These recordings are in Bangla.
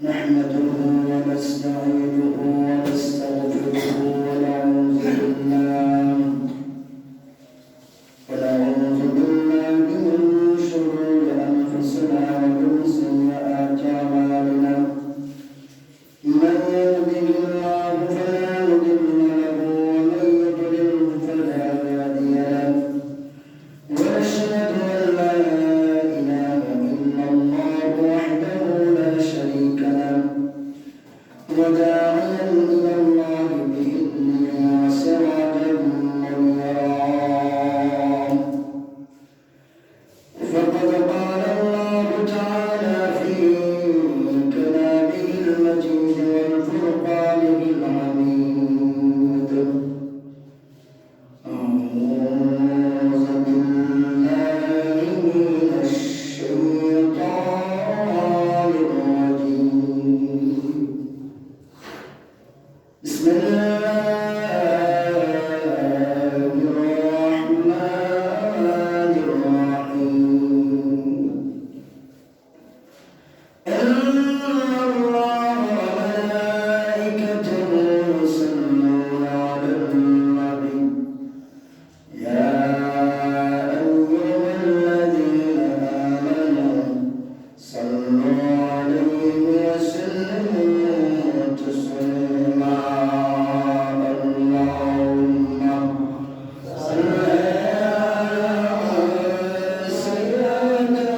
نحمده ونستعينه ونستغفره ونعوذ بالله من شرور أنفسنا ومن سيئات أعمالنا من يهده الله فلا مضل له ومن يضلل فلا هادي له ونشهد أن لا إله إلا الله وحده لا شريك له وداعيا إلى الله بإذنه وسراجا منيرا فقد قال الله تعالى في كلامه المجيد والفرقانه الحميد أعوذ بالله من الشيطان الرجيم بسم الله الرحمن الرحيم إن الله وملائكته يصلون على النبي يا أيها الذين آمنوا صلوا عليه وسلموا تسليما اللهم صل على سيدنا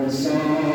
Assalamu alaikum.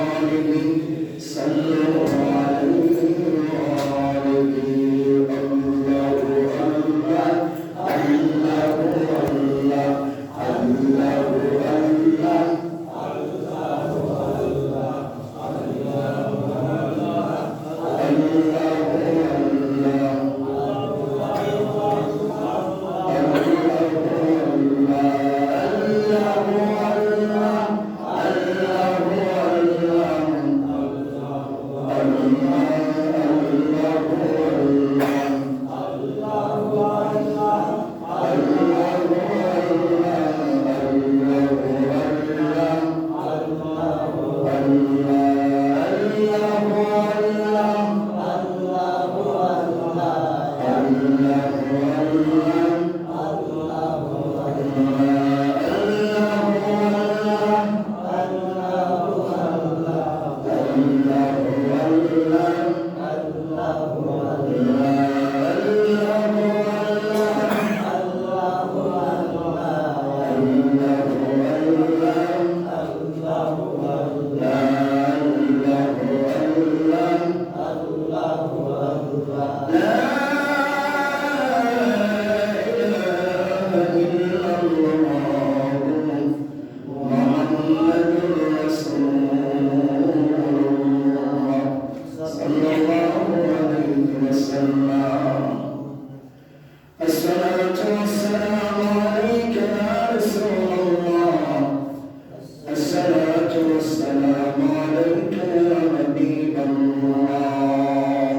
والسلام عليك يا حبيب الله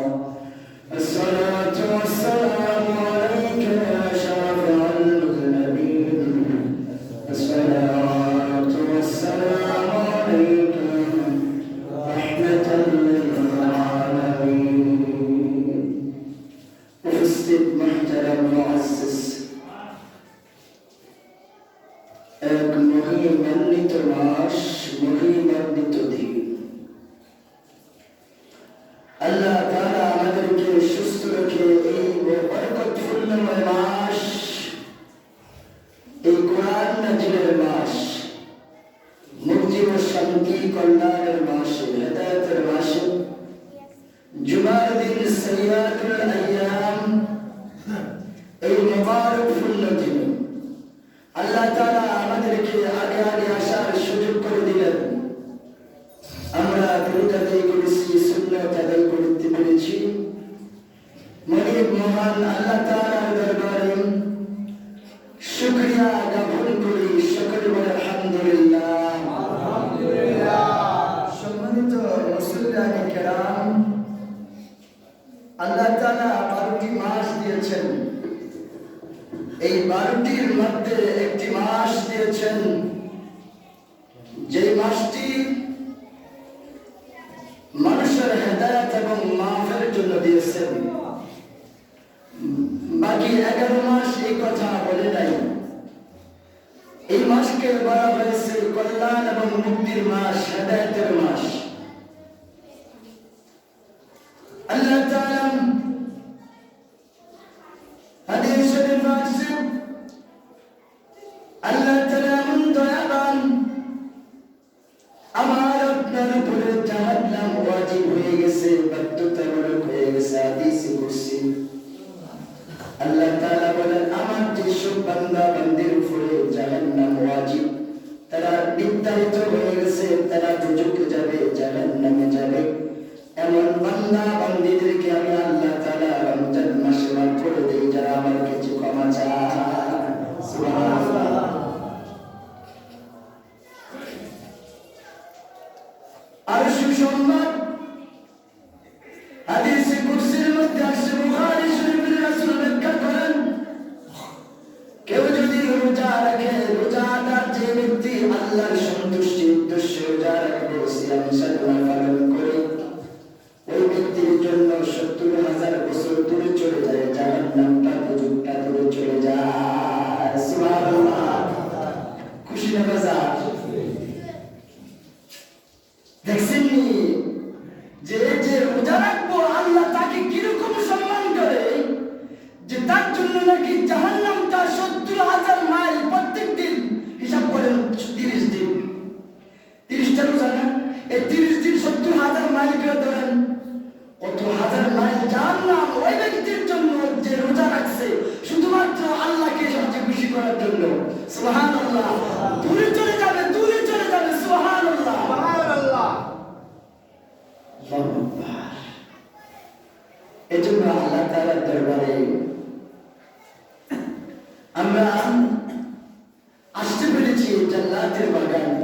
الصلاة والسلام عليك يا شافع المذنبين الصلاة والسلام عليك رحمة للعالمين أفسد محترم معزز এক মহিমান্বিত মাস মহিমান্বিত দিন আল্লাহ তাআলা আমাদেরকে সুস্থ রেখে এই বরকতপূর্ণময় মাস এই কোরআন নাজিলের মাস মুক্তি ও শান্তি কল্যাণের মাসে হেদায়েতের মাসে জুমার দিন সাইয়াদুল আইয়াম এই মুবারকপূর্ণ দিন আল্লাহ তাআলা আমাদেরকে আগে আগে আসার সুযোগ করে দিলেন আমরা দুরূদ আদায় করেছি সুন্নাত আদায় করতে পেরেছি মহান আল্লাহ তাআলার দরবারে শুকরিয়া জ্ঞাপন করি সকলে বলে আলহামদুলিল্লাহ আলহামদুলিল্লাহ সম্মানিত মুসলিম কেরাম আল্লাহ তাআলা 12টি মাস দিয়েছেন এই 12টির মধ্যে একটি মাস দিয়েছেন যে মাসটি মানুষের হেদায়েত এবং মাফের জন্য দিয়েছেন বাকি 11 মাস এই কথা বলে নাই এই মাসকে বলা হয়েছে কল্যাণ এবং মুক্তির মাস হেদায়েতের মাস আল্লাহ তাআলা হাদিস শরীফ আছে আল্লাহ তাআলা দয়াবান আমার আপনার উপরে জাহান্নাম ওয়াজিব হয়ে গেছে বাধ্যতামূলক হয়ে গেছে হাদিসে কুরসি আল্লাহ তাআলা বলেন আমার যেসব বান্দা বান্দির উপরে জাহান্নাম ওয়াজিব তারা নির্ধারিত হয়ে গেছে তারা দুজকে যাবে জাহান্নামে যাবে এমন বান্দা বান্দীদেরকে আমি আল্লাহ তাআলা রমজান মাসে মাফ করে দেই যারা আমার কাছে ক্ষমা চায় সুবহানাল্লাহ আর সুসংবাদ হাদিসে কুরসির মধ্যে আছে বুখারী শরীফের রাসূল ব্যাখ্যা করেন কেউ যদি রোজা রাখে রোজাদার যে ব্যক্তি আল্লাহর সন্তুষ্টির উদ্দেশ্যে রোজা রাখবে সিয়াম সাধনা পালন করে ওই ব্যক্তির জন্য ৭০,০০০ বছর দূরে চলে যায় জাহান্নামটা দুজকটা দূরে চলে যায় সুবহানাল্লাহ খুশি না বাজার দেখছেন যে যে রোজা রাখবো আল্লাহ তাকে কিরকম সম্মান করে যে তার জন্য নাকি জাহান্নামটা ৭০,০০০ মাইল প্রত্যেক দিন হিসাব করেন ৩০ দিন ৩০টা রোজা না এই ৩০ দিন ৭০,০০০ মাইল করে ধরেন কত হাজার মাইল জাহান্নাম ওই ব্যক্তির জন্য যে রোজা রাখছে শুধুমাত্র আল্লাহকে সবচেয়ে খুশি করার জন্য সুবহানাল্লাহ দূরে চলে যাবে সুবহানাল্লাহ সুবহানাল্লাহ এজন্য আল্লাহ তাআলার দরবারে আমরা আসতে পেরেছি জান্নাতের বাগানে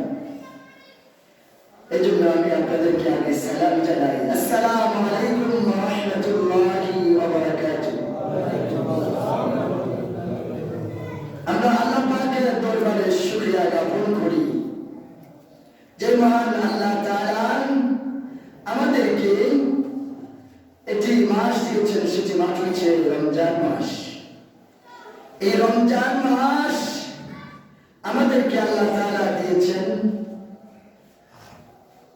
এজন্য আমি আপনাদেরকে আগে সালাম জানাই আসসালামু আলাইকুম ওয়া রাহমাতুল্লাহি ওয়া বারাকাতুহু আমরা আল্লাহ পাকের দরবারে শুকরিয়া জ্ঞাপন করি যে মহান আল্লাহ তাআলা আমাদেরকে একটি মাস দিয়েছেন সেটি মাস হচ্ছে রমজান মাস এই রমজান মাস আমাদেরকে আল্লাহ তাআলা দিয়েছেন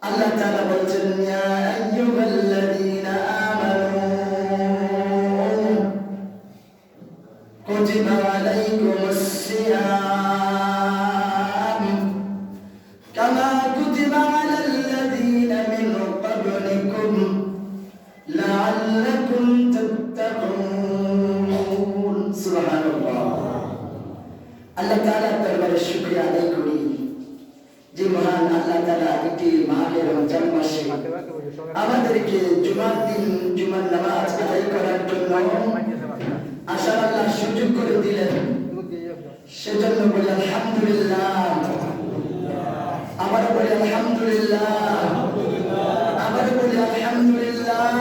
আল্লাহ তাআলা বলেছেন ইয়া আইয়ুহাল্লাযীনা আমানু কুতিবা আলাইকুমুস সিয়াম কামা কুতিবা আলাল্লাযীনা মিন ক্বাবলিকুম লাআল্লাকুম তাত্তাকুন সুবহানাল্লাহ আল্লাহ তাআলার দরবারে শুকরিয়া আদায় করি যে মহান আল্লাহ তাআলা একটি মাহে রমজান মাসে আমাদেরকে জুমার দিন জুমার নামাজ আদায় করার জন্য আসার আল্লাহ সুযোগ করে দিলেন সেজন্য বলি আলহামদুলিল্লাহ আমার বলি আলহামদুলিল্লাহ, আবার বলি আলহামদুলিল্লাহ,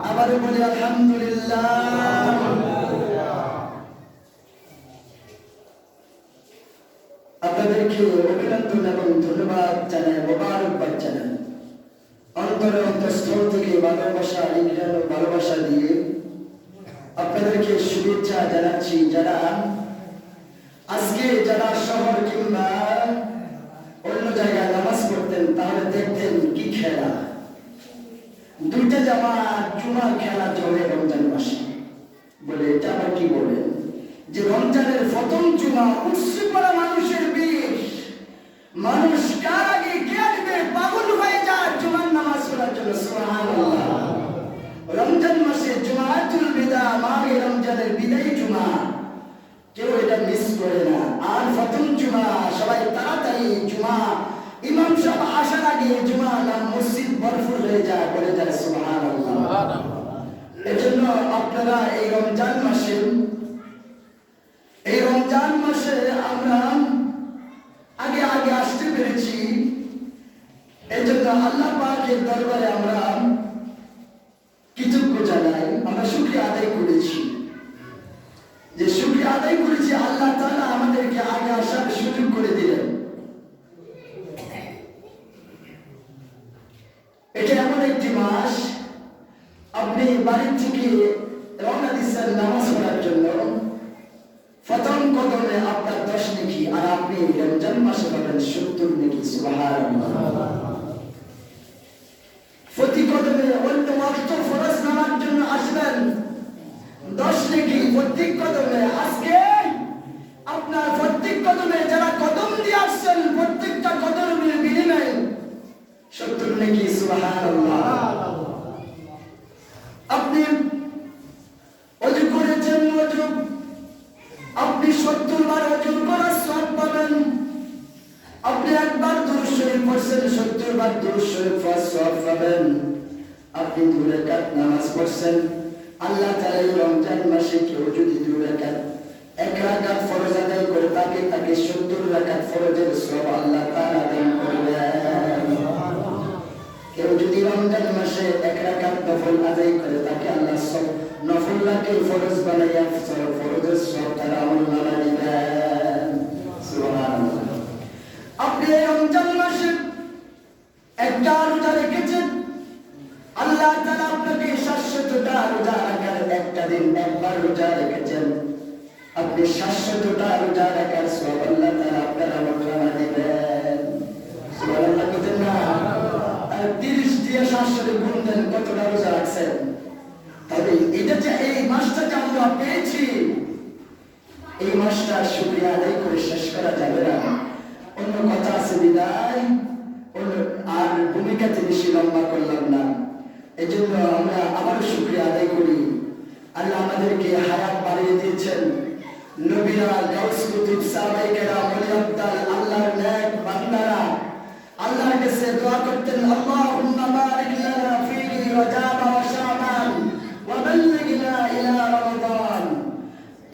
আবার বলি আলহামদুলিল্লাহ। আপনাদেরকে অভিনন্দন এবং ধন্যবাদ জানাই, মোবারকবাদ জানাই অন্তরে অন্তঃস্থল থেকে ভালোবাসা, নিগ্রহ ভালোবাসা দিয়ে আপনাদেরকে শুভেচ্ছা জানাচ্ছি। যারা আজকে যারা শহর কিংবা অন্য জায়গায় নামাজ পড়তেন তাহলে দেখতেন কি খেলা, দুইটা জামাত জুমার খেলা চলে রমজান মাসে। বলে এটা আবার কি বলেন যে রমজানের প্রথম জুমা উৎসে পড়া মানুষের বিষ, মানুষ কার আগে কে আসবে পাগল হয়ে যায় জুমার নামাজ পড়ার জন্য। সুবহানাল্লাহ। রমজান মাসে জুমাতুল বিদা, মাহে রমজানের বিদায়ী জুমা, কেউ এটা মিস করে না। আর প্রথম জুমা সবাই তাড়াতাড়ি জুমা ইমাম সাহেব আসার আগে জুমা না মসজিদ ভরপুর হয়ে যায়, বলে যায় সুবহানাল্লাহ। এজন্য আপনারা এই রমজান মাসে আমরা আগে আগে আসতে পেরেছি, এজন্য আল্লাহ পাকের দরবারে আমরা কৃতজ্ঞ জানাই। আমরা শুকরিয়া আদায় করেছি, যে শুকরিয়া আদায় করেছি আল্লাহ তাআলা আমাদেরকে আগে আসার সুযোগ করে দিলেন। এটা এমন একটি মাস, আপনি বাড়ি থেকে রওনা দিচ্ছেন নামাজ পড়ার জন্য, প্রথম কদমে আপনার 10 নেকি, আর আপনি রমজান মাসে পাবেন 70 নেকি। সুবহানাল্লাহ। প্রতি কদমে অন্য ওয়াক্ত ফরজ নামার জন্য আসবেন 10 নেকি প্রত্যেক কদমে। আজকে আপনার প্রত্যেক কদমে যারা কদম দিয়ে আসছেন প্রত্যেকটা কদমের বিনিময়ে 70 নেকি। সুবহানাল্লাহ। আপনি ওযু করেছেন, ওযু আপনি 70 বার ওযু করার সওয়াব পাবেন। আপনি একবার দুরূদ শরীফ পড়ছেন 70 বার দুরূদ শরীফ পড়ার সওয়াব পাবেন। আপনি 2 রাকাত নামাজ পড়ছেন, আল্লাহ তাআলা এই রমজান মাসে কেউ যদি 2 রাকাত 1 রাকাত ফরজ আদায় করে তাকে 70 রাকাত ফরজের সওয়াব আল্লাহ তাআলা দান করবেন। কেউ যদি রমজান মাসে 1 রাকাত নফল আদায় করে তাকে আল্লাহ সব নফলকে ফরজ বানাইয়া ফরজের সওয়াব তারা আমলনামা দিবেন। সুবহানাল্লাহ। আপনি রমজান মাসে একটা রোজা রেখেছেন, আল্লাহ তাআলা আপনাকে 700টা রোজা রাখার, একটা দিন একবার রোজা রেখেছেন, আপনি 700টা রোজা রাখার সওয়াব আল্লাহ তাআলা আপনার আমলনামা দিবেন। সুবহানাল্লাহ বলেন না? 30 দিয়ে 700 গুণ দেন, কতটা রোজা রাখছেন? তবে এটা যে এই মাসটা যে আমরা পেয়েছি, এই মাসটা শুকরিয়া আদায় করে শেষ করা যাবে না। অন্য কথা আছে বিদায়, আর ভূমিকাতে বেশি লম্বা করলাম না। এই জন্য আমরা আবার শুকরিয়া আদায় করি। আল্লাহ আমাদেরকে হায়াত বাড়িয়ে দিয়েছেন। নবীরা, গাউস কুতুব, সাহাবায়ে কেরাম, ওলি আব্দাল, আল্লাহর নেক বান্দারা আল্লাহর কাছে দোয়া করতেন, আল্লাহুম্মা বারিক লানা ফি রজব ওয়া শাবান ওয়া বাল্লিগনা ইলা রমাদান।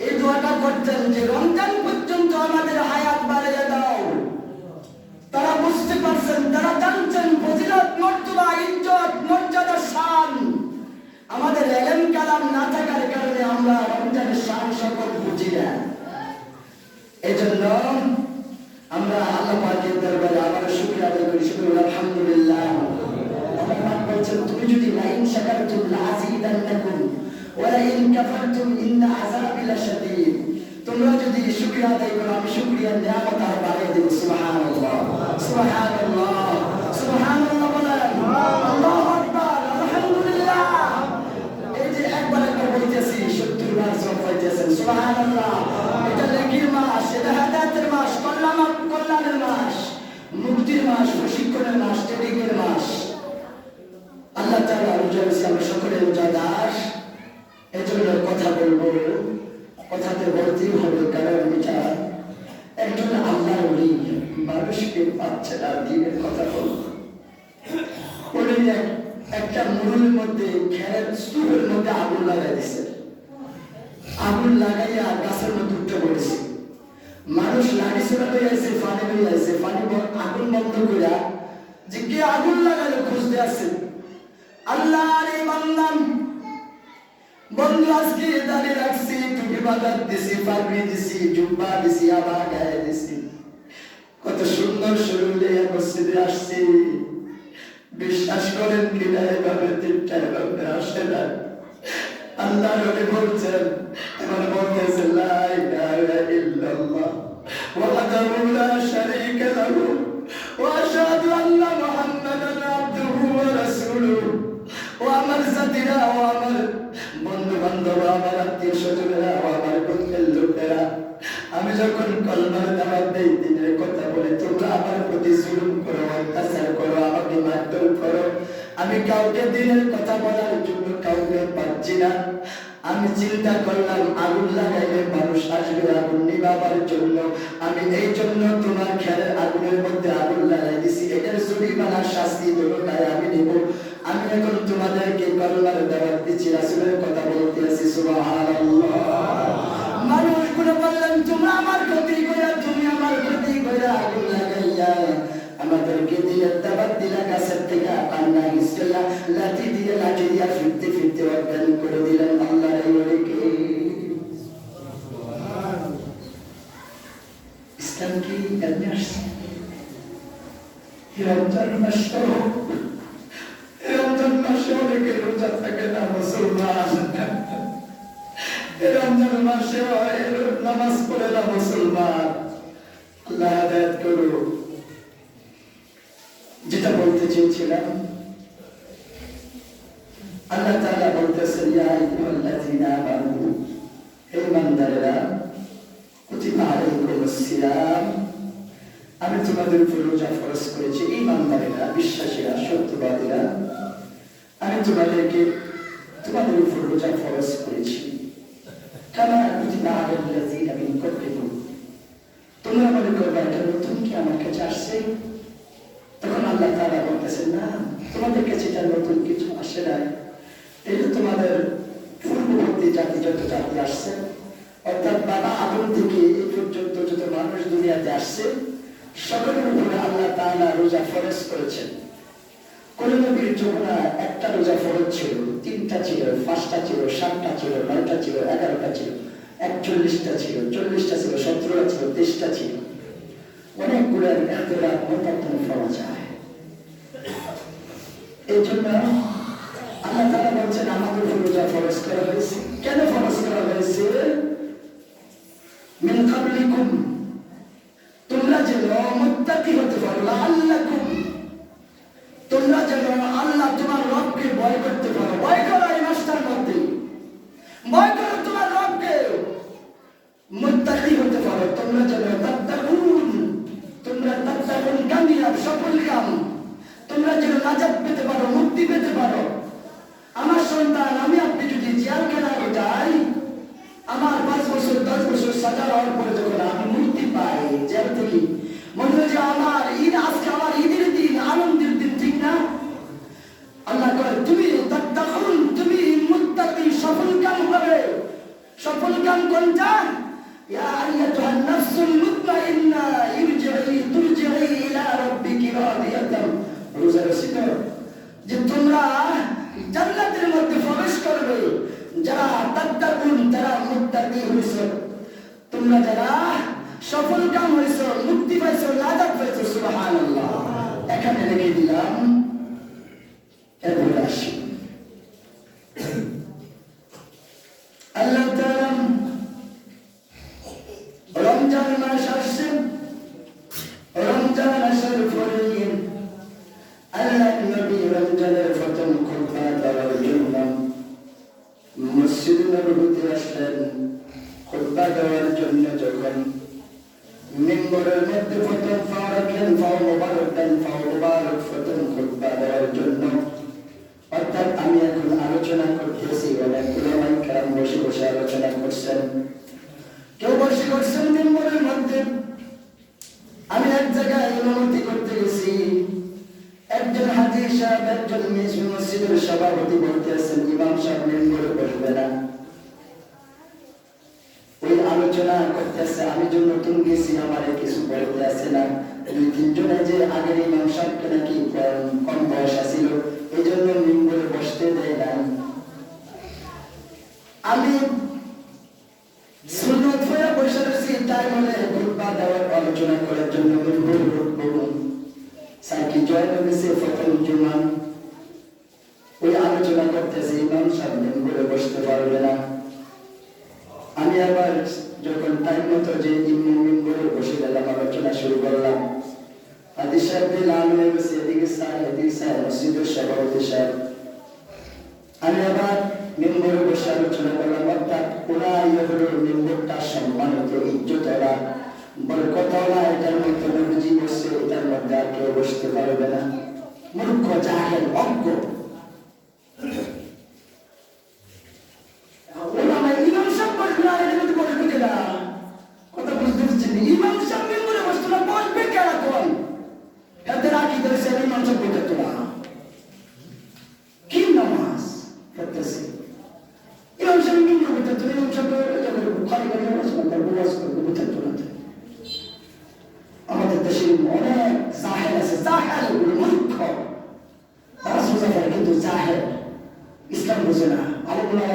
এই দোয়াটা করতেন যে রমজান পর্যন্ত আমাদের হায়াত বাড়িয়ে দাও। তারা বুঝতে পারছেন, তারা জানছেন ফজিলত, মর্তবা, ইজ্জত, মর্যাদা, শান আমাদের ইলম কালাম না থাকার কারণে আমরা রমজানের শান সকল বুঝি না। এজন্য আমরা আল্লাহ পাকের দরবারে আবার শুকরিয়া আদায় করি। আলহামদুলিল্লাহ। আল্লাহ পাক বলেছেন, তুমি যদি লাইন শাকারতুম লাযীদান্নাকুম ওয়া লাইন কাফারতুম ইন্না আযাবি লাশাদীদ, তোমরা যদি শুকরিয়া আদায় করো আমি শুকরিয়ার নিয়ামত আরো বাড়িয়ে দেব। সুবহানাল্লাহ, সুবহানাল্লাহ, সুবহানাল্লাহ বলেন। আল্লাহু আকবার, আলহামদুলিল্লাহ। এই যে একবার বলতেছি 70 বার সওয়াব পাইতেছেন। সুবহানাল্লাহ। এটা নেকির মাস, এটা হেদায়েতের মাস, কল্যাণের মাস, মুক্তির মাস, প্রশিক্ষণের মাস, ট্রেনিংয়ের মাস। আল্লাহ তাআলা আমরা সকলে রোজাদার। এজন্য কথা বলবো, কথাতে বলতেই হবে, কারণ এটা একজন আল্লাহর ওলি মানুষকে পাচ্ছে না দিনের কথা বলবো। উনি একটা মুরুলের মধ্যে খেরের স্তূপের মধ্যে আগুন লাগাই দিচ্ছে, আগুন লাগাইয়া গাছের মধ্যে উঠে পড়েছে। মানুষ লাঠি ছোড়া লইয়া আছে, পানি লইয়া আছে, পানি আগুন বন্ধ করিয়া যে কে আগুন লাগালে খুঁজতে আছে। আল্লাহর এই বান্দাম বন্ধু আজকে দাঁড়িয়ে রাখছি, টুপি বাজার দিছি, পাগড়ি দিছি, জুব্বা দিছি, আবার গায়ে দিছি, কত সুন্দর শরীর লইয়া মসজিদে আসছি। বিশ্বাস করেন কিনা এভাবে তিনটা এভাবে আসে না। আল্লাহ নবী বলছেন, এবার বলতেছে লা ইলাহা ইল্লাল্লাহ ওয়াহদাহু লা শারীকা লাহু ওয়া আশহাদু আন্না মুহাম্মাদান আবদুহু ওয়া রাসূলুহু। ও আমার জাতিরা, ও আমার বন্ধু বান্ধব, আমার আত্মীয় স্বজনেরা, ও আমার গোত্রের লোকেরা, আমি যখন কলমার দাওয়াত দেই, দিনের কথা বলে, তোমরা আমার প্রতি জুলুম করো, অত্যাচার করো, আমাকে মারধর করো, আমি কাউকে দিনের কথা বলার জন্য কাউকে পাচ্ছি না। আমি চিন্তা করলাম আগুন লাগাইলে মানুষ আসবে আগুন নিভাবার জন্য, আমি এই জন্য তোমার খেয়ালের আগুনের মধ্যে আগুন লাগাই দিছি। এটার জরিমানা শাস্তি দুটোটাই আমি নেব। আমি এখন তোমাদেরকে কলমার দাওয়াত দিচ্ছি, রাসূলের কথা বলতে আছি। সুবহানাল্লাহ। মানুষগুলো বললেন, তোমরা আমার ক্ষতি কইরা, তুমি আমার ক্ষতি কইরা আগুন লাগাইয়া আমাদেরকে দিলেন দাওয়াত দিলা, গাছের থেকে পান্না ইসলা লাঠি দিয়া ফিরতে ফিরতে অজ্ঞান করে দিলেন। আল্লাহ ইসলাম কি এমনি আসছে? রমজান মাস রমজান মাসে অনেকে রোজা থাকে না মুসলমান, রমজান মাসে নামাজ পড়ে না মুসলমান। আল্লাহ হেদায়েত করুন। যেটা বলতে চেয়েছিলাম, আল্লাহ তাআলা বলতেছেন, ইয়া আইয়ুহাল্লাযীনা আমানু, হে ইমানদারেরা, কুতিবা আলাইকুমুস সিয়াম, আমি তোমাদের উপর রোজা ফরজ করেছি। ইমানদারেরা, বিশ্বাসীরা, সত্যবাদীরা, আমি তোমাদের উপর রোজা ফরজ করেছি। কামা কুতিবা আলাল্লাযীনা মিন ক্বাবলিকুম, তোমরা মনে করবে এটা নতুন কি আমার কাছে আসছে? তখন আল্লাহ তাআলা বলতেছেন, না, তোমাদের কাছে এটা নতুন কিছু আসে নাই। এটা তোমাদের পূর্ববর্তী জাতি যত জাতি আসছে, অর্থাৎ বাবা আদম থেকে এই পর্যন্ত যত মানুষ দুনিয়াতে আসছে, সকলের উপরে আল্লাহ তাআলা রোজা ফরজ করেছেন। কোন নবীর যমুনা একটা রোজা ফরজ ছিল, 3টা ছিল, 5টা ছিল, 7টা ছিল, 9টা ছিল, 11টা ছিল, 41টা ছিল, 40টা ছিল, 17টা ছিল, 23টা ছিল। অনেকগুলো এখতিলাফ মতামত পাওয়া যায়। এই জন্য আল্লাহ তাআলা বলছেন, আমাদের উপর রোজা ফরজ করা হয়েছে। কেন ফরজ করা হয়েছে? মিন ক্বাবলিকুম, তোমরা যেন মুত্তাকি হতে পারো, লাআল্লাকুম, তোমরা যেন আল্লাহ তোমার রবকে ভয় করতে পারো। ভয় করো এই মাসটার মধ্যে, ভয় করো তোমার রবকে, মুত্তাকি হতে পারো। তোমরা যেন তাত্তাকুন, তোমরা তাত্তাকুন কামিয়াব, সফল কাম, তোমরা যেন নাজাত পেতে পারো, মুক্তি পেতে পারো। আমার সন্তান, আমি আপনি যদি জেলখানায় যাই, আমার 5 বছর 10 বছর সাজা হওয়ার পরে যখন আমি মুক্তি পাই জেল থেকে, মনে হয় যে আমার ঈদ, আজকে আমার ঈদের দিন, আনন্দের দিন, ঠিক না? আল্লাহ কয়, তুমি তাত্তাকুন, তুমি মুত্তাকি, সফল কাম হবে। সফল কাম কোনটা? ইয়া আইয়াতুহান নাফসুল মুতমাইন্না তুরজিই ইলা রাব্বিকি রাদিয়াতান, রোজা রসিক, যে তোমরা জান্নাতের মধ্যে প্রবেশ করবে। যারা তাত্তাকুন, যারা মুত্তাকি হইছো, তোমরা যারা সফল কাম হইছো, মুক্তি পাইছো, নাজাত পাইছো। সুবহানাল্লাহ। এখানে রেখে দিলাম। এরপরে আসি, আল্লাহ তাআলা রমজান মাস আসছে। রমজান আসার পরে আল্লাহ নবী রমজানের প্রথম খুতবা দেওয়ার জন্য মসজিদ নববীতে আসলেন। খুতবা দেওয়ার জন্য যখন মিম্বরের মধ্যে প্রথম পা রাখলেন, পাও মোবারক দেন, পাও মোবারক প্রথম খুতবা দেওয়ার জন্য। অর্থাৎ আমি এখন আলোচনা করতেছি, অনেক উলামায়ে কেরাম বসে বসে আলোচনা করছেন। কেউ বসে করছেন মিম্বরের মধ্যে। আমি এক জায়গায় ইমামতি করতে গেছি, একজন হাজী সাহেব, একজন মসজিদের সভাপতি বলতেছেন, ইমাম সাহেব মিম্বরে বসবে না। ওই আলোচনা আলোচনা করতেছে, আমি যে নতুন গেছি আমার কিছু বলতে আছে না, 2-3 জনে যে আগের ইমাম সাহেবকে নাকি কম বয়স ছিল এই জন্য মিম্বরে বসতে দেয় না। আমি সুন্নত হয়ে বসে রয়েছি, তাই বলে খুতবা দেওয়ার আলোচনা করার জন্য মিম্বরে উঠবো। সাইকি জয়েন হয়েছে প্রথম জুমা, ওই আলোচনা করতেছে ইমাম সাহেব মিম্বরে বসতে পারবে না। আমি আবার যখন টাইম মতো যে মিম্বরে বসে গেলাম, আলোচনা শুরু করলাম। হাদিস সাহেব দিলাম বসে এদিকে স্যার মসজিদের সভাপতি সাহেব, আমি আবার মিম্বরে বসে আলোচনা করলাম। অর্থাৎ ওরা হলো মিম্বরটা সম্মানিত, ইজ্জতওয়ালা, বরকতওয়ালা, এটার মধ্যে নবীজি বসে, এটার মধ্যে আর কেউ বসতে পারবে না। মূর্খ, জাহেল, অজ্ঞ। কথা বুঝতে পারছেন? ইমাম সাহেব মিম্বরে বসতো না, বসবে কেন? কোন এদের আকিদা হইছে ইমাম সাহেব বলতে না কি নামাজ পড়তেছে, ইমাম সাহেব মিম্বরে বলতে না, ইমাম সাহেব বুখারী করে নামাজ পড়তে না। আমাদের দেশে অনেক জাহেল আছে, জাহেল মূর্খ, তারা সোজা করে কিন্তু জাহেল, ইসলাম বোঝে না, আল্লাহ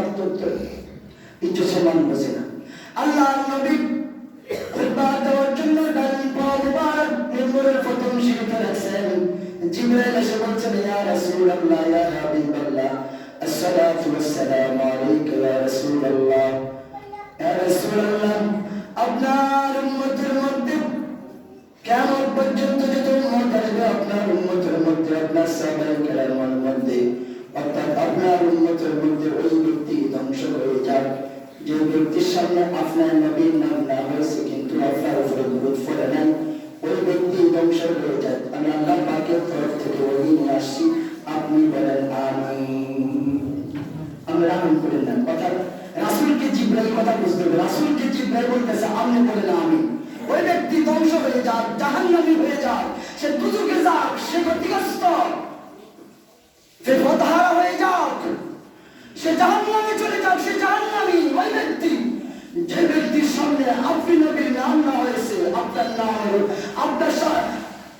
ইজ্জত সম্মান বোঝে না। আল্লাহ নবী খুতবা দেওয়ার জন্য ডান পা মুবারক মিম্বরের প্রথম সিঁড়িতে রাখছেন। জিবরাইল এসে বলছেন, ইয়া রাসূলুল্লাহ, ইয়া হাবিবাল্লাহ, আসসালাতু ওয়াসসালামু আলাইকা ইয়া রাসূলুল্লাহ। ইয়া রাসূলুল্লাহ, আপনার উম্মতের মধ্যে কিয়ামত পর্যন্ত যত উম্মত আসবে, আপনার উম্মতের মধ্যে, আপনার সাহাবায়ে কেরামের মধ্যে, অর্থাৎ আপনার উম্মতের মধ্যে ওই ব্যক্তি ধ্বংস হয়ে যাক যে ব্যক্তির সামনে আপনার নবীর নাম না হয়েছে কিন্তু আপনার উপরে দুরূদ পড়ে নাই, ওই ব্যক্তি ধ্বংস হয়ে যায়। আমি আল্লাহ পাকের তরফ থেকে ওহী নিয়ে আসছি, আপনি বলেন আমিন। আমরা আমিন বলেন না, কথা রাসূলকে জিবরাইল কথা বুঝতে হবে, রাসূলকে জিবরাইল বলতেছে আপনি বলেন আমিন। ওই ব্যক্তি ধ্বংস হয়ে যাক, জাহান্নামী হয়ে যাক, সে দুজকে যাক, সে ক্ষতিগ্রস্ত, সে পথহারা হয়ে যাক, সে জাহান্নামে চলে যাক, সে জাহান্নামী। ওই ব্যক্তি, যে ব্যক্তির সামনে আপনি নবীর নাম না হয়েছে, আপনার নাম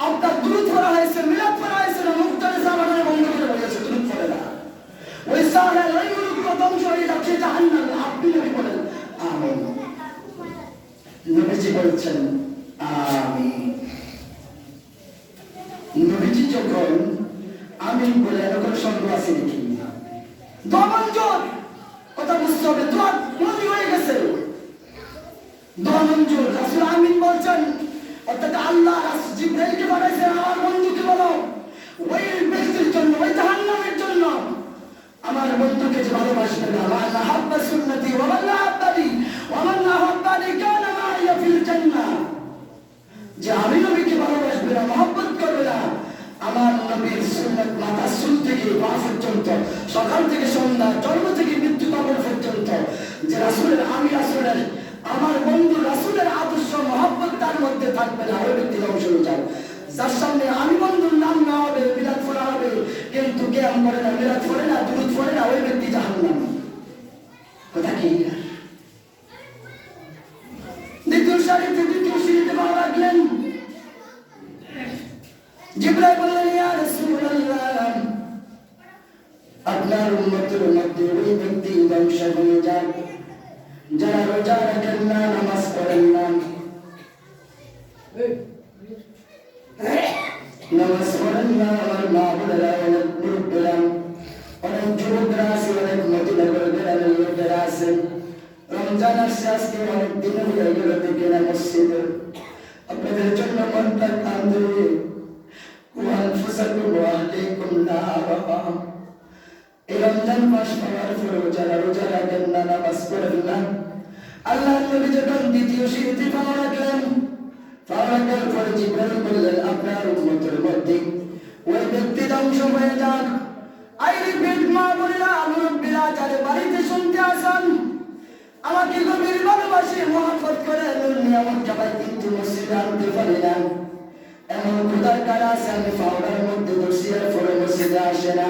আপনার দুরূদ পড়া হয়েছে, মিলাদ পড়া হয়েছে না, মুক্তারে সামানে বন্ধ করে বলেছে দুরূদ পড়ে না, ওই সাহারা ওই মুরুব্বা ধ্বংস হয়ে যাক, সে জাহান্নামী। আপনি নবী বলেন আমিন। নবীজি বলছেন আমিন। নবীজি যখন আমিন বলে, এরকম সন্দেহ আছে নাকি? দমঞ্জুর, কথা বুঝতে হবে, দোয়া মঞ্জুর হয়ে গেছে, দমঞ্জুর। রাসূল আমিন বলছেন, অর্থাৎ আল্লাহ জিবরাইলকে বলেছেন, আমার বন্ধুকে বলো ওই ব্যক্তির জন্য, ওই জাহান্নামের জন্য, আমার বন্ধুকে যে ভালোবাসবে না, মান আহাব্বা সুন্নতি ওয়া মান আহাব্বানি ওয়া মান আহাব্বানি কানা মাইয়া ফিল জান্নাহ, যে আমি নবীকে ভালোবাসবে না, মহব্বত করবে না, আমার নবীর সুন্নাত মাথা চুল থেকে পা পর্যন্ত, সকাল থেকে সন্ধ্যা, জন্ম থেকে মৃত্যু কবর পর্যন্ত, যে রাসূলের, আমি রাসূলের, আমার বন্ধু রাসূলের আদর্শ মহব্বত তার মধ্যে থাকবে না, ওই ব্যক্তি ধ্বংস হয়ে যাবে। যার সামনে আমি বন্ধুর নাম না হবে, মিলাদ পড়া হবে কিন্তু কিয়াম করে না, মিলাদ পড়ে না, দুরূদ পড়ে না, ওই ব্যক্তি জাহান্নামী। কথা কি? দ্বিতীয় সিঁড়িতে পা রাখলেন, জিবরাইল বললেন, ইয়া রাসূলুল্লাহ, আপনার উম্মতের মধ্যে ওই ব্যক্তি ধ্বংস হয়ে যান যারা রোজা রাখেন না, নামাজ পড়েন না, নামাজ পড়েন না। আমার মা বোনেরা, অনেক মুরব্বীরা, অনেক যুবকরা আছে, অনেক মদিনানগর গ্রামের লোকেরা আছে, রমজান আসছে, আজকে অনেক দিন হয়ে গেল দেখে না মসজিদে, আপনাদের জন্য মনটা কান্দে। এই রমজান মাস পাওয়ার পরেও যারা রোজা রাখেন না, নামাজ পড়েন না, আল্লাহ নবী যখন দ্বিতীয় সিঁড়িতে পা রাখলেন, পা রাখার পরে জিবরাইল বললেন, আপনার উম্মতের মধ্যে ওই ব্যক্তি ধ্বংস হয়ে যাক। আই রিপিট, মা বোনেরা, মুরব্বীরা যারা বাড়িতে শুনতে আসেন, আমাকে গভীর ভালোবাসে, মহব্বত করে, নিয়ামত খাবার কিন্তু মসজিদে আনতে পারি না, এমন খোদার কারা আছে, আমি পাউডার মধ্যে বসি আর পরে মসজিদে আসে না।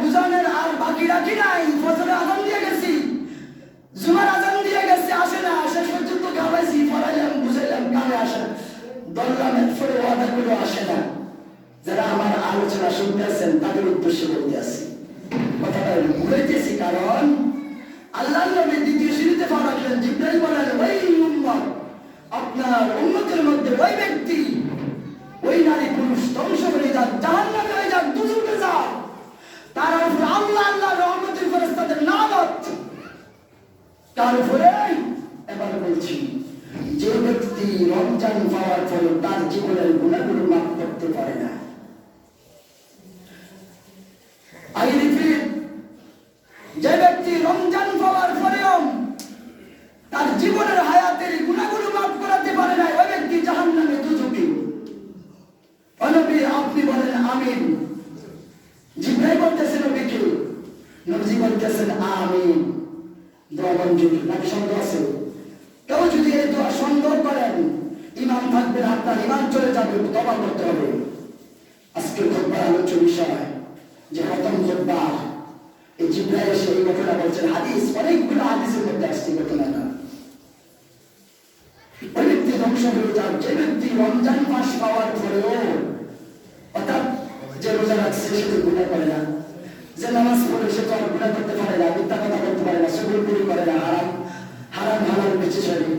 বুঝানোর আর বাকি রাখি নাই, ফজরে আযান দিয়ে গেছি, কথাগুলো আসে না, যারা আমার আলোচনা শুনতেছেন তাদের উদ্দেশ্যে বলতে আসি, কথাটা বলেছি। কারণ আল্লাহ নবী দ্বিতীয় সিঁড়িতে পাঠালেন, জিবরাইল বলেন, ওই উম্মত, আপনার উম্মতের মধ্যে ওই ব্যক্তি, ওই নারী পুরুষ ধ্বংস হয়ে যান, জাহান্নামে হয়ে যান, দুজকে যান, তার উপরে আল্লাহ রহমতের ফেরেশতাদের লানত। তার উপরে এবার বলছি, যে ব্যক্তি রমজান পাওয়ার পরে তার জীবনের গুণাগুলো মাফ করতে পারে না, যে ব্যক্তি রমজান পাওয়ার পরেও তার জীবনের হায়াতের গুণাগুলো মাফ করাতে পারে না, ওই ব্যক্তি জাহান্নামে দুজকে। নবী আপনি বলেন আমিন। জিবরাইল বলতেছেন নবীকে, নবী বলতেছেন আমিন। দোয়া মঞ্জুর নাকি সন্দেহ আছে? কেউ যদি এই দোয়া সন্দেহ করেন, ইমান থাকবে না, আপনার ইমান চলে যাবে, তওবা করতে হবে। আজকের খুতবার আলোচ্য বিষয় যে খতম খুতবা, এই জিবরাইল এসে এই ঘটনা বলছেন। হাদিস, অনেকগুলো হাদিসের মধ্যে আসছে ঘটনাটা। ওই ব্যক্তি ধ্বংস হয়ে যান যে ব্যক্তি রমজান মাস পাওয়ার পরেও, অর্থাৎ যে রোজা রাখছে সে তো গুনাহ করে না, যে নামাজ পড়ে সে তো আর গুনাহ করতে পারে না, মিথ্যা কথা বলতে পারে না, চুগলখড়ি করে না, হারাম হালাল বেঁচে চলে,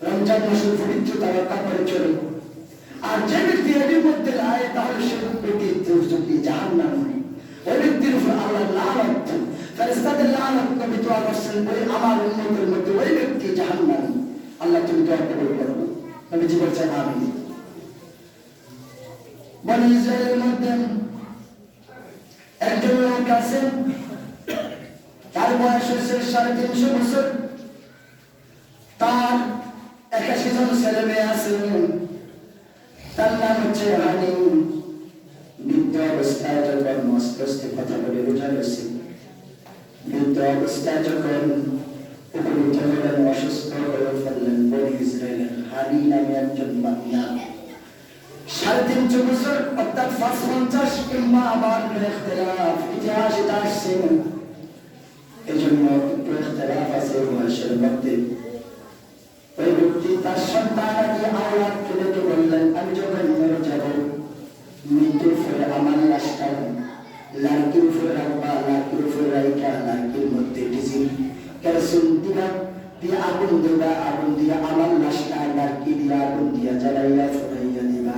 রমজান মাসের পবিত্রতা রক্ষা করে চলে। আর যে ব্যক্তি এর মধ্যে আয়, তাহলে সে ব্যক্তি জাহান্নামী। ওই ব্যক্তির উপর আল্লাহ লানত, ফেরেশতাদের লানত নবী দোয়া করছেন, ওই আমার উম্মতের মধ্যে ওই ব্যক্তি জাহান্নামী। আল্লাহ তুমি দোয়া কবুল করো। নবীজি বলছেন আমিন। বনি ইসরাইলের মধ্যে একজন লোক আছেন, তার বয়স হয়েছে 350 বছর, তার 81 জন ছেলে মেয়ে আছে, তার নাম হচ্ছে হালিম। বৃদ্ধ অবস্থায় যখন মস্তিষ্কে কথা বলে বোঝা গেছে, বৃদ্ধ অবস্থায় যখন উপনীত হলেন, অসুস্থ হয়ে ফেললেন, বনি ইসরাইলের হালি নামে একজন বান্দা 350 বছর, অর্থাৎ 55 কিংবা আবার ইখতিলাফ, ইতিহাস এটা আসছে, এই জন্য একটু ইখতিলাফ আছে বয়সের মধ্যে। ওই ব্যক্তি তার সন্তানকে আওলাদকে ডেকে বললেন, আমি যখন মরে যাব, মৃত্যুর ফলে আমার লাশটা লাকির উপরে রাখবা, লাকির উপরে রাইখা লাকির মধ্যে ডিজিল কেরোসিন দিবা, দিয়ে আগুন দিবা, আগুন দিয়ে আমার লাশটা লাকি দিয়ে আগুন দিয়া জ্বালাইয়া ফোটাইয়া দিবা।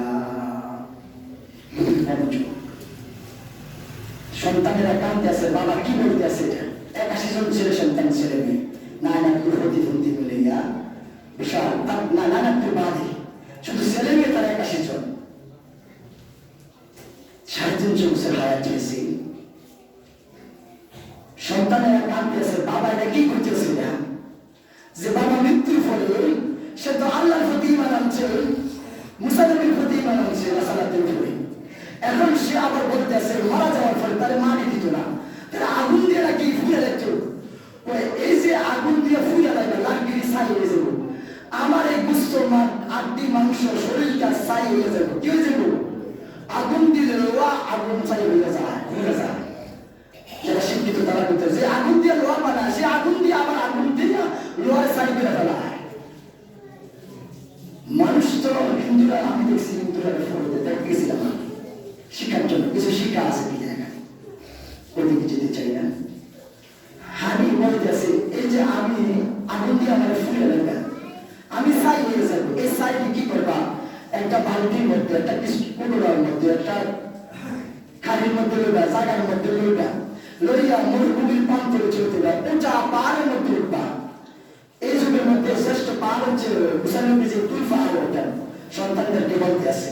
সন্তানেরা কাঁদতে আছে, বাবা কি বলতে আছে? 81 জন ছেলে সন্তান, ছেলে মেয়ে, নানাকুর প্রতিবন্ধী মিলে বিশাল নানাকুর বাদে শুধু ছেলে মেয়ে তার 81 জন, 350 বছর হায়াত হয়েছে। সন্তানেরা কাঁদতে আছে, বাবা এটা কি করতেছে না? যে বাবা মৃত্যুর ফলে সে তো আল্লাহর প্রতি ঈমান আনছে, মুসা নবীর প্রতি ঈমান আনছে, রাসালাতের উপরে। এখন সে আবার বলতেছে মারা যাওয়ার ফলে তার মানি দিত না, তারা আগুন দিয়ে নাকি ফুলে দিত। এই যে আগুন দিয়ে ফুলে দেয়, লাকড়ি ছাই হয়ে যাবো, আমার এই গুস্ত আড্ডি মাংস শরীরটা ছাই হয়ে যাবো। কি হয়ে যাবো? আগুন দিলে লোহা আগুন ছাই হয়ে যায়, ভুলে যায়। যারা শিক্ষিত তারা বলতে, যে আগুন দিয়ে লোহা বানায়, সে আগুন দিয়ে আবার আগুন দিয়ে লোহার ছাই করে ফেলায়। মানুষ তো হিন্দুরা, আমি দেখছি হিন্দুরা দেখতে গেছিলাম শিক্ষার জন্য, কিছু শিক্ষা আছে কি জায়গায়, ওইদিকে যেতে চাই না। হানি বলতেছে, এই যে আমি আগুন দিয়ে আমার ফুলে লাগবে, আমি ছাই হয়ে যাবো, এই ছাইকে কি করবা? একটা বালতির মধ্যে, একটা কুকুরের মধ্যে, একটা খাড়ির মধ্যে লইবা, জায়গার মধ্যে লইবা, লইয়া মরুভূমির প্রান্তরে চলতে যাবে, উঁচা পাহাড়ের মধ্যে উঠবা। এই যুগের মধ্যে শ্রেষ্ঠ পাহাড় হচ্ছে হুসাইনবী যে তুল পাহাড়ে ওঠেন, সন্তানদেরকে বলতে আছে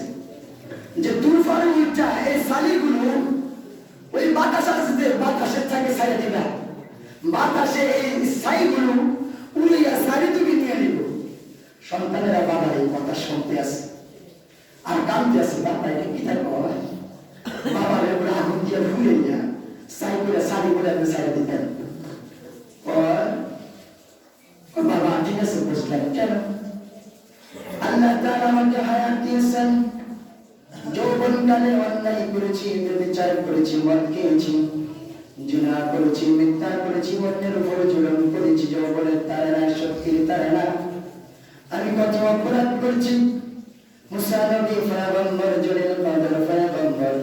যে তুল পাহাড়ে উঠা এই শালিগুলো ওই বাতাস আসতে, বাতাসের থেকে ছাড়িয়ে দিবা, বাতাসে এই ছাইগুলো উড়িয়া শাড়ি তুমি নিয়ে নিব। সন্তানেরা বাবার এই কথা শুনতে আছে আর কাঁদতে আছে, বাবা এটা কি থাকবো, বাবার এগুলো আগুন দিয়ে ফুলে নিয়ে ছাই করে শাড়ি করে আপনি ছাড়িয়ে দিতেন। বাবা ঠিক আছে, বুঝলেন কেন? আল্লাহ তাআলা আমাকে হায়াত দিয়েছেন, যৌবনকালে অন্যায় করেছি, বিচার করেছি, মদ খেয়েছি, জিনা করেছি, মিথ্যা করেছি, অন্যের উপরে জুলুম করেছি, যৌবনের তারা না, শক্তির তারা না, আমি কত অপরাধ করেছি, মুসা নবী পয়গম্বর জলিল কদর পয়গম্বর,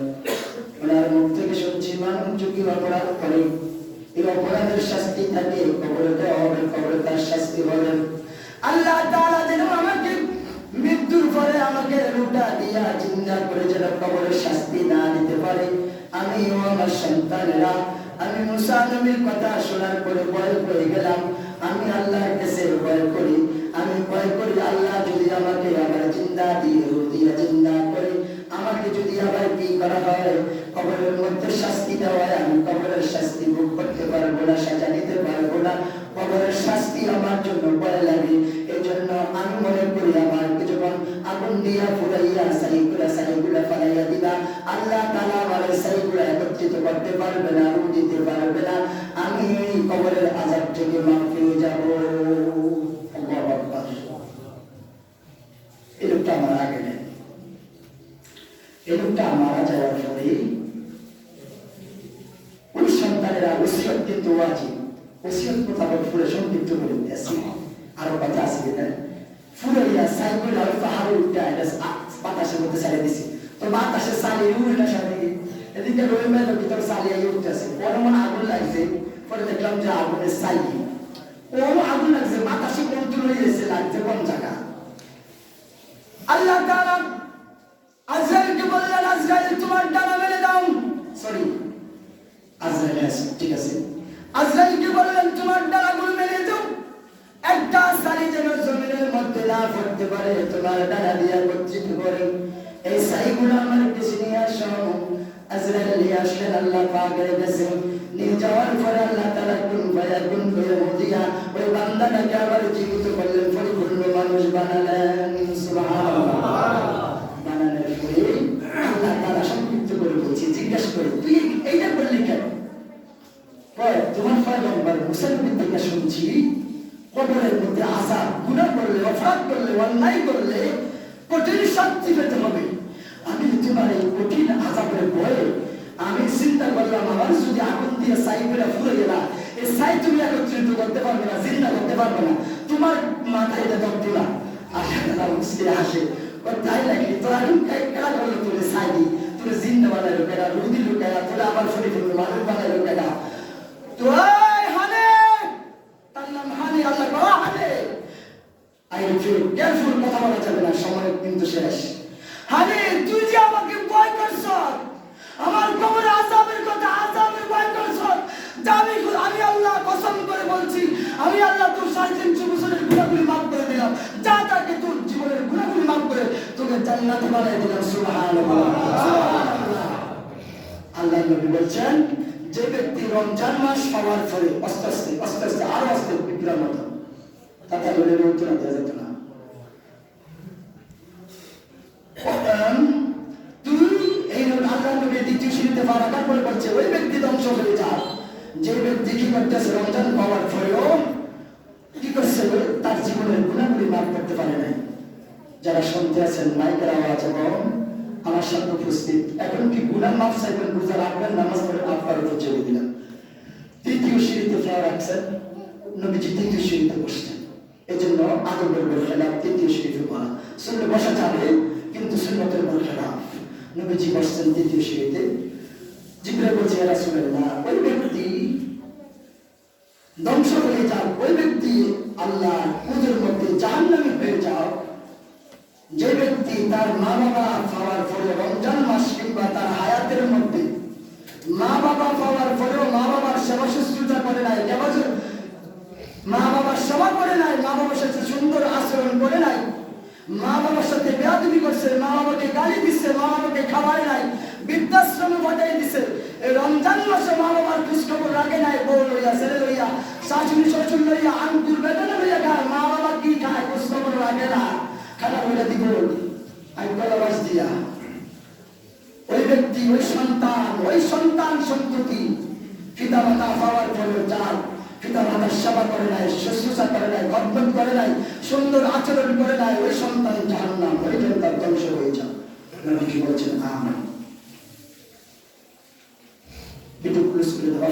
ওনার মুখ থেকে শুনছি মানুষ যদি অপরাধ করে এই অপরাধের শাস্তি থাকে, কবরে দেওয়া হবে, কবরে তার শাস্তি হবে। আল্লাহ তাআলা যেন আমাকে মৃত্যুর পরে আমাকে রুটা দিয়া জিন্দা করে যেন কবরের শাস্তি না দিতে পারে। আমি ও আমার সন্তানেরা, আমি মুসা নবীর কথা শোনার পরে ভয় পেয়ে গেলাম। আমি আল্লাহর কাছে ভয় করি, আমি ভয় করি আল্লাহ যদি আমাকে আবার জিন্দা দিয়ে জিন্দা করে আমাকে যদি আবার কি করা হয়, কবরের মধ্যে শাস্তি দেওয়া হয়, আমি কবরের শাস্তি ভোগ করতে পারবো না, সাজা নিতে পারবো না। কবরের শাস্তি আমার জন্য ভয় লাগে। এই জন্য আমি মনে করি আমাকে যখন আগুন দিয়া ফুরাইয়া সাইগুলা ফালাইয়া দিবা, আল্লাহ তাআলা আমার সাইগুলা একত্রিত করতে পারবে না, আগুন দিতে পারবে না। আমি এই কবরের আযাব থেকে মাফ পেয়ে যাব। আল্লাহু আকবার। এই লোকটা মারা গেলেন। এই লোকটা মারা যাওয়ার পরে ওই সন্তানেরা ওসিয়ত কিন্তু ওয়াজিব। ওসিয়ত মোতাবেক ফুলে সংক্ষিপ্ত করে দিয়েছি। আরো কথা আছে কিনা? ফুলাইয়া সাইগুলা পাহাড়ে উঠে বাতাসের মধ্যে ছাড়িয়ে দিছি। তো বাতাসে চালিয়ে উল্টা সারিয়ে এদিকে রয়ে মেলো ভিতরে চালিয়ে উঠতেছে। পরে মনে আগুন লাগছে, পরে দেখলাম যে আগুনের চালিয়ে ওরও আগুন লাগছে, বাতাসে কন্ট্রোল হয়ে গেছে, লাগছে কোন জায়গা। আল্লাহ তাআলা আজরাইলকে বললেন, আজরাইল তোমার ডানা মেলে দাও। সরি, আজরাইল ঠিক আছে। আজরাইলকে বললেন তোমার ডানাগুলো মেলে দাও, একটা সারি যেন জমিনের মধ্যে না পড়তে পারে, তোমার ডানা দিয়ে একত্রিত করে এই সাইগুলো আমার কাছে নিয়ে আসো। আজরাইল নিয়ে আসলেন, আল্লাহ পাকের কাছে নিয়ে যাওয়ার পরে আল্লাহ তাআলা কুন ফায়াকুন করে দিয়া ওই বান্দাটাকে আবার জীবিত করলেন, পরিপূর্ণ মানুষ বানালেন। সুবহানাল্লাহ। বানানোর পরে আল্লাহ তাআলা সংক্ষিপ্ত করে বলছি, জিজ্ঞাসা করে তুই এইটা বললি কেন? তোমার পয়গম্বর মুসা নবী থেকে শুনছি কবরের মধ্যে আযাব, গুনাহ করলে, অপরাধ করলে, অন্যায় করলে কঠিন শাস্তি পেতে হবে। আমি তোমার এই কঠিন আযাবের ভয়ে আমি চিন্তা করলাম আমার যদি আগুন দিয়ে সাইগুলা ফুলে গেলা, এই সাই তুমি একত্রিত করতে পারবে না, জিন্দা করতে পারবে না, তোমার মাথায় এটা দগ্ধ না। আল্লাহ মুসকে হাসে, তাই নাকি? তোর আগুন কেনা করলো, তোরে সাই দি, তোরে জিন্দা বানাইলো কেনা, রুদি লুকায়া, তোরে আবার ফিরে ফিরলো মানুষ বানাইলো কেনা? তো হানে তার নাম হানে, আল্লাহ বলা হানে। আই ফিল কেয়ারফুল, কথা বলা যাবে না, সময় কিন্তু শেষ। হানে তুই যে আমাকে ভয় করছ, আমার কবরে আযাবের কথা, আযাবের ভয় করছ, আমি আল্লাহ কসম করে বলছি, আমি আল্লাহ তোর 350 বছরের গুনাহগুলি মাফ করে দিলাম। যা তাকে তোর জীবনের গুনাহগুলি মাফ করে তোকে জান্নাতে বানিয়ে দিলাম। সুবহানাল্লাহ, সুবহানাল্লাহ। আল্লাহ নবী বলছেন, যে ব্যক্তি রমজান মাস পাওয়ার পরে আস্তে আস্তে আরো আস্তে বিক্রার মতো তাতে বলে উত্তর দেওয়া যেত না। তুই এই আল্লাহ নবী দ্বিতীয় সিঁড়িতে পা রাখার পরে বলছে ওই ব্যক্তি ধ্বংস হয়ে যায় যে ব্যক্তি কি করতেছে রমজান পাওয়ার পরেও কি করছে, তার জীবনের গুণাগুলি মাফ করতে পারে নাই। যারা শুনতে আছেন মাইকের আওয়াজ এবং আমার সাথে উপস্থিত, এখন কি গুনাহ মাফ চাইবেন, রোজা রাখবেন, নামাজ পড়ে মাফ করার উপর জোর দিলাম। তৃতীয় সিঁড়িতে পা রাখছেন, নবীজি তৃতীয় সিঁড়িতে বসছেন। এই জন্য আদবের বল খেলাফ, তৃতীয় সিঁড়িতে পড়া শুনলে বসা যাবে, কিন্তু সুন্নতের বল খেলাফ। নবীজি বসছেন তৃতীয় সিঁড়িতে। জিবরাইল বলছে, ইয়া রাসূলুল্লাহ, ওই ব্যক্তি ধ্বংস হয়ে যাও, ওই ব্যক্তি আল্লাহ কুদের মধ্যে জাহান্নামী হয়ে যাও যে ব্যক্তি তার মা বাবা পাওয়ার পরে রমজান মাস কিংবা তার হায়াতের মধ্যে মা বাবা পাওয়ার পরেও মা বাবার সেবা শুশ্রূষা করে নাই, মা বাবার সেবা করে নাই, মা বাবার সাথে সুন্দর আচরণ করে নাই, মা বাবার সাথে বেয়াদবি করছে, মা বাবাকে গালি দিচ্ছে, মা বাবাকে খাওয়ায় নাই, বৃদ্ধাশ্রমে পাঠিয়ে দিছে, এই রমজান মাসে মা বাবার খোঁজখবর রাখে নাই, বউ লইয়া, ছেলে লইয়া, শাশুড়ি শ্বশুর লইয়া, আঙ্গুর বেদনা লইয়া খায়, মা বাবা কি খায় খোঁজখবর রাখে না, খানা বলে দিব আইবাস দিয়া। ওই ব্যক্তি, ওই সন্তান সন্ততি পিতা মাতা পাওয়ার পরে যার পিতা মাতার সেবা করে নাই, শুশ্রূষা করে নাই, খদমত করে নাই, সুন্দর আচরণ করে নাই, ওই সন্তান জাহান্নাম, ওই জন্য তার ধ্বংস হয়ে যান। নবী কি বলছেন? আমিন। একটু পুলিশ করে দেওয়া